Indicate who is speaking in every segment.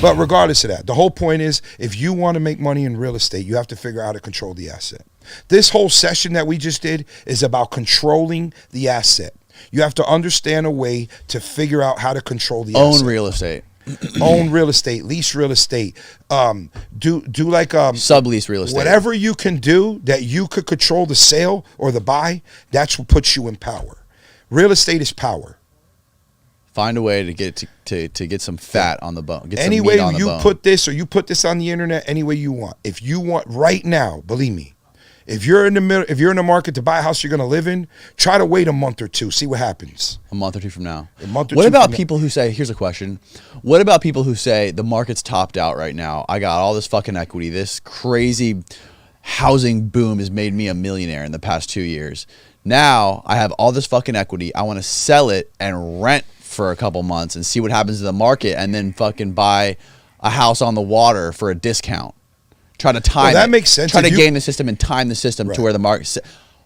Speaker 1: But regardless of that, the whole point is, if you want to make money in real estate, you have to figure out how to control the asset. This whole session that we just did is about controlling the asset. You have to understand a way to figure out how to control the asset.
Speaker 2: Own real estate.
Speaker 1: Own real estate, lease real estate, do like
Speaker 2: sublease real estate.
Speaker 1: Whatever you can do that you could control the sale or the buy, that's what puts you in power. Real estate is power.
Speaker 2: Find a way to get some fat on the bone. Get
Speaker 1: any
Speaker 2: some
Speaker 1: way
Speaker 2: meat on the
Speaker 1: you
Speaker 2: bone.
Speaker 1: put this, or you put this on the internet, any way you want. If you want right now, believe me, if you're in the market to buy a house you're going to live in, try to wait a month or two, see what happens.
Speaker 2: A month or two from now.
Speaker 1: What
Speaker 2: about people who say, here's a question. What about people who say the market's topped out right now? I got all this fucking equity. This crazy housing boom has made me a millionaire in the past 2 years. Now I have all this fucking equity. I want to sell it and rent for a couple months and see what happens to the market, and then fucking buy a house on the water for a discount. Try to time
Speaker 1: that makes sense.
Speaker 2: Try to game the system and time the system to where the market.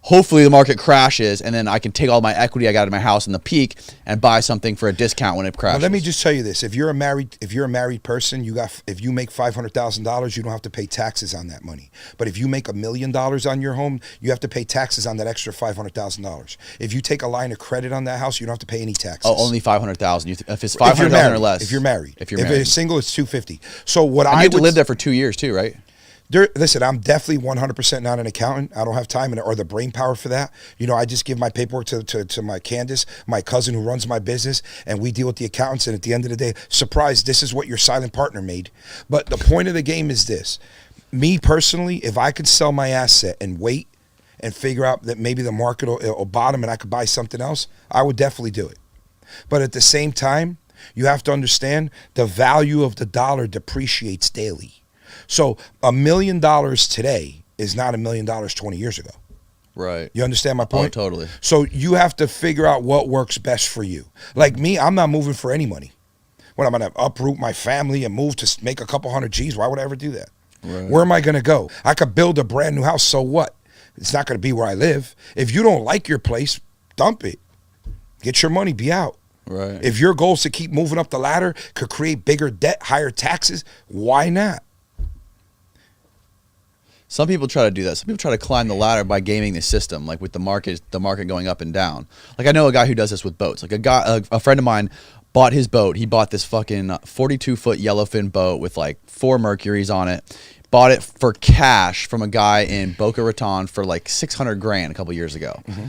Speaker 2: Hopefully the market crashes, and then I can take all my equity I got in my house in the peak and buy something for a discount when it crashes.
Speaker 1: Well, let me just tell you this: if you're a married person, if you make $500,000, you don't have to pay taxes on that money. But if you make $1 million on your home, you have to pay taxes on that extra $500,000. If you take a line of credit on that house, you don't have to pay any taxes.
Speaker 2: Oh, only $500,000. If it's $500,000 or less.
Speaker 1: If you're married. If
Speaker 2: you're married.
Speaker 1: it's single, it's $250,000. So what
Speaker 2: you have to live there for 2 years too, right?
Speaker 1: Listen, I'm definitely 100% not an accountant. I don't have time or the brain power for that. You know, I just give my paperwork to my Candace, my cousin who runs my business, and we deal with the accountants. And at the end of the day, surprise, this is what your silent partner made. But the point of the game is this. Me personally, if I could sell my asset and wait and figure out that maybe the market will bottom and I could buy something else, I would definitely do it. But at the same time, you have to understand the value of the dollar depreciates daily. So $1 million today is not $1 million 20 years ago.
Speaker 2: Right.
Speaker 1: You understand my point?
Speaker 2: Oh, totally.
Speaker 1: So you have to figure out what works best for you. Like me, I'm not moving for any money. What, I'm going to uproot my family and move to make a couple hundred G's? Why would I ever do that? Right. Where am I going to go? I could build a brand new house, so what? It's not going to be where I live. If you don't like your place, dump it. Get your money, be out.
Speaker 2: Right.
Speaker 1: If your goal is to keep moving up the ladder, could create bigger debt, higher taxes, why not?
Speaker 2: Some people try to do that. Some people try to climb the ladder by gaming the system, like with the market going up and down. Like I know a guy who does this with boats. Like a friend of mine bought his boat. He bought this fucking 42-foot yellowfin boat with like 4 Mercuries on it. Bought it for cash from a guy in Boca Raton for like $600,000 a couple years ago. Mm-hmm.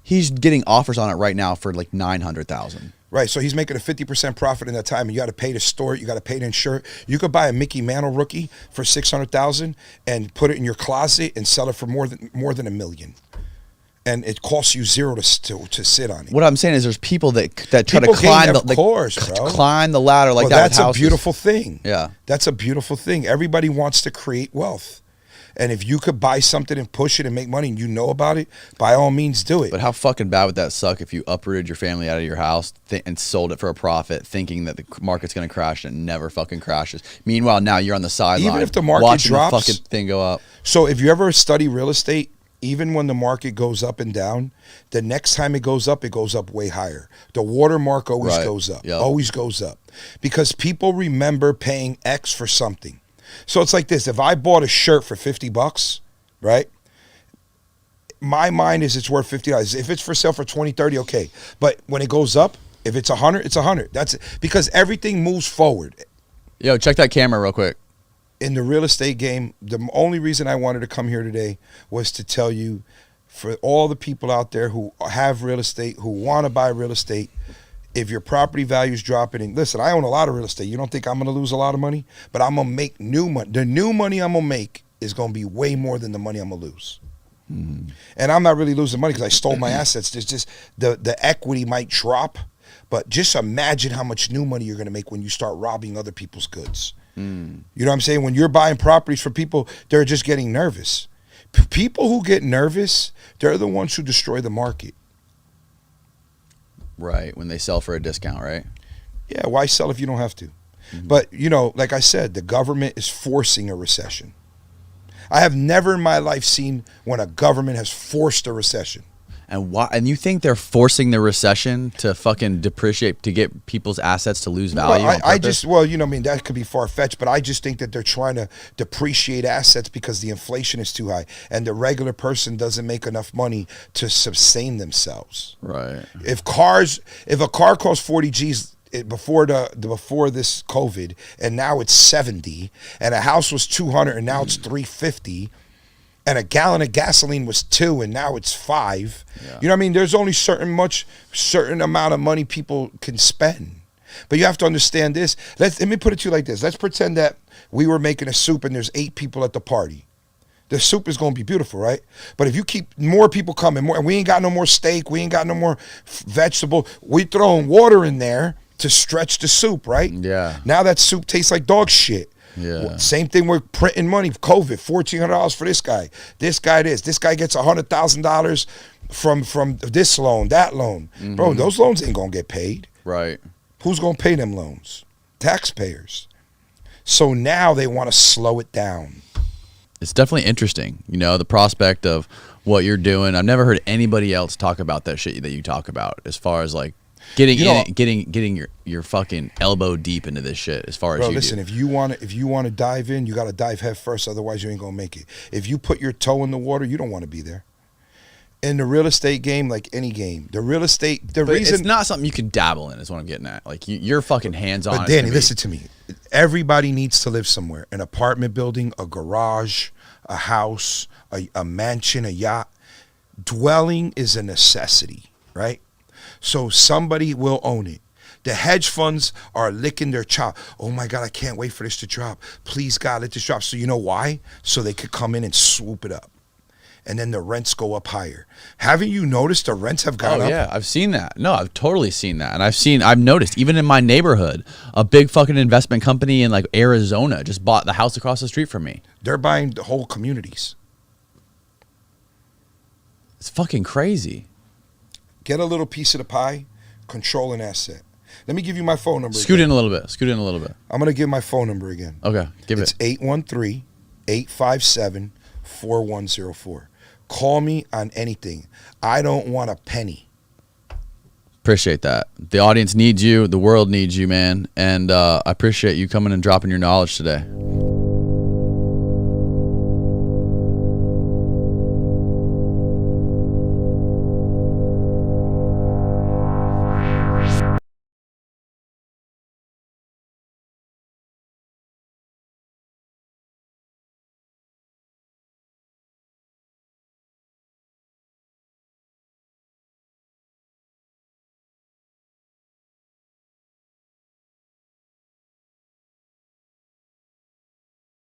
Speaker 2: He's getting offers on it right now for like $900,000.
Speaker 1: Right, so he's making a 50% profit in that time, and you got to pay to store it, you got to pay to insure it. You could buy a Mickey Mantle rookie for $600,000 and put it in your closet and sell it for more than $1 million, and it costs you zero to sit on it.
Speaker 2: What I'm saying is, there's people that try
Speaker 1: people
Speaker 2: to climb
Speaker 1: climb
Speaker 2: the ladder like that.
Speaker 1: That's a beautiful thing.
Speaker 2: Yeah,
Speaker 1: that's a beautiful thing. Everybody wants to create wealth. And if you could buy something and push it and make money and you know about it, by all means do it.
Speaker 2: But how fucking bad would that suck if you uprooted your family out of your house and sold it for a profit, thinking that the market's going to crash, and it never fucking crashes? Meanwhile, now you're on the sideline.
Speaker 1: Even if the market
Speaker 2: watching
Speaker 1: drops,
Speaker 2: the fucking thing go up.
Speaker 1: So if you ever study real estate, even when the market goes up and down, the next time it goes up way higher. The watermark always goes up, always goes up. Because people remember paying X for something. So it's like this: if I bought a shirt for $50, right? My mind is it's worth $50. If it's for sale for $20, $30, okay. But when it goes up, if it's $100, it's $100. That's it. Because everything moves forward.
Speaker 2: Yo, check that camera real quick.
Speaker 1: In the real estate game, the only reason I wanted to come here today was to tell you, for all the people out there who have real estate, who want to buy real estate, if your property value is dropping, and listen, I own a lot of real estate. You don't think I'm going to lose a lot of money? But I'm going to make new money. The new money I'm going to make is going to be way more than the money I'm going to lose. Mm-hmm. And I'm not really losing money because I stole my assets. There's just the equity might drop, but just imagine how much new money you're going to make when you start robbing other people's goods. Mm. You know what I'm saying? When you're buying properties for people, they're just getting nervous. People who get nervous, they're the ones who destroy the market.
Speaker 2: Right, when they sell for a discount, right?
Speaker 1: Yeah, why sell if you don't have to? Mm-hmm. But, you know, like I said, the government is forcing a recession. I have never in my life seen when a government has forced a recession.
Speaker 2: And why? And you think they're forcing the recession to fucking depreciate to get people's assets to lose value?
Speaker 1: Well, I just, well, you know, I mean, that could be far fetched, but I just think that they're trying to depreciate assets because the inflation is too high, and the regular person doesn't make enough money to sustain themselves.
Speaker 2: Right.
Speaker 1: If a car costs 40 G's before this COVID, and now it's 70, and a house was 200 and now it's 350. And a gallon of gasoline was 2 and now it's 5. Yeah. You know what I mean? There's only certain amount of money people can spend. But you have to understand this. Let me put it to you like this. Let's pretend that we were making a soup and there's 8 people at the party. The soup is going to be beautiful, right? But if you keep more people coming, and we ain't got no more steak, we ain't got no more vegetable, we throwing water in there to stretch the soup, right?
Speaker 2: Yeah.
Speaker 1: Now that soup tastes like dog shit.
Speaker 2: Yeah.
Speaker 1: Same thing with printing money. COVID, $1,400 for this guy. This guy gets $100,000 from this loan, that loan. Mm-hmm. Bro, those loans ain't gonna get paid.
Speaker 2: Right.
Speaker 1: Who's gonna pay them loans? Taxpayers. So now they want to slow it down.
Speaker 2: It's definitely interesting, you know, the prospect of what you're doing. I've never heard anybody else talk about that shit that you talk about, as far as like getting your fucking elbow deep into this shit, as far as you
Speaker 1: listen,
Speaker 2: do.
Speaker 1: if you want to dive in, you got to dive head first, otherwise you ain't gonna make it. If you put your toe in the water, you don't want to be there. In the real estate game, like any game,
Speaker 2: it's not something you can dabble in, is what I'm getting at. Like you're fucking hands on.
Speaker 1: But Danny, listen to me. Everybody needs to live somewhere. An apartment building, a garage, a house, a mansion, a yacht. Dwelling is a necessity, right? So somebody will own it. The hedge funds are licking their chop. Oh my God, I can't wait for this to drop. Please God, let this drop. So you know why? So they could come in and swoop it up. And then the rents go up higher. Haven't you noticed the rents have gone up?
Speaker 2: Oh yeah, I've seen that. No, I've totally seen that. And I've noticed, even in my neighborhood, a big fucking investment company in like Arizona just bought the house across the street from me.
Speaker 1: They're buying the whole communities.
Speaker 2: It's fucking crazy.
Speaker 1: Get a little piece of the pie, control an asset. Let me give you my phone number
Speaker 2: Scoot
Speaker 1: again.
Speaker 2: in a little bit.
Speaker 1: I'm going to give my phone number again.
Speaker 2: Okay, give it.
Speaker 1: It's 813-857-4104. Call me on anything. I don't want a penny.
Speaker 2: Appreciate that. The audience needs you. The world needs you, man. And I appreciate you coming and dropping your knowledge today.